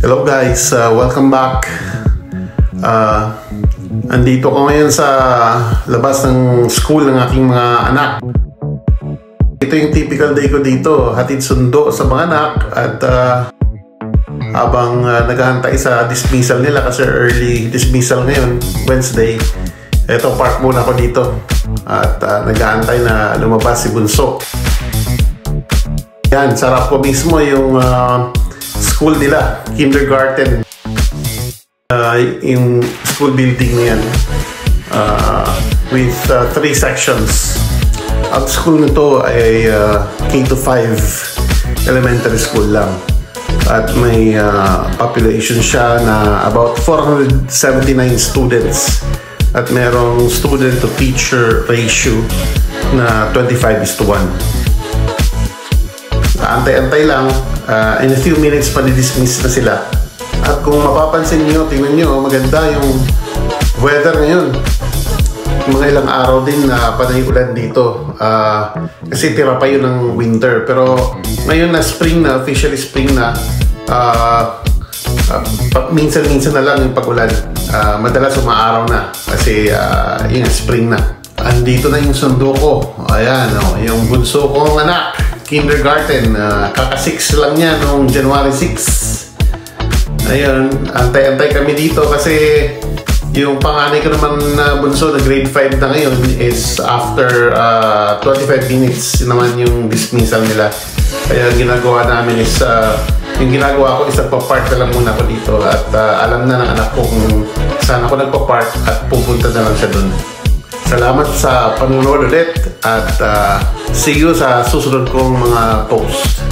Hello guys, welcome back. Andito ko ngayon sa labas ng school ng aking mga anak. Ito yung typical day ko dito, hatid sundo sa mga anak at habang naghahantay sa dismissal nila kasi early dismissal ngayon, Wednesday. Ito, park muna ako dito at naghahantay na lumabas si Bunso. Yan, sarap ko mismo yung school nila, kindergarten. Yung school building na yan with 3 sections. Ang school nito ay K-5 elementary school lang. At may population siya na about 479 students. At merong student to teacher ratio na 25:1. Antay-antay lang, in a few minutes pa-dismiss na sila. At kung mapapansin niyo, tingnan niyo, maganda yung weather ngayon. Mga ilang araw din na panay ulan dito kasi tira pa yun ng winter. Pero ngayon na spring na, officially spring na, minsan-minsan na lang yung pag-ulan. Madalas umaaraw na kasi yung spring na. Andito na yung sundo ko. Ayan, yung bunso kong anak, kindergarten, kaka-6 lang niya noong January 6. Ayun, antay-antay kami dito kasi yung panganay ko naman na bunso na grade 5 na ngayon is after 25 minutes naman yung dismissal nila. Kaya ginagawa namin is yung ginagawa ko is nagpa-park na lang muna ako dito at alam na ng anak ko kung saan ako nagpa-park at pupunta na lang siya dun. Salamat sa panonood ulit at see you sa susunod kong mga post.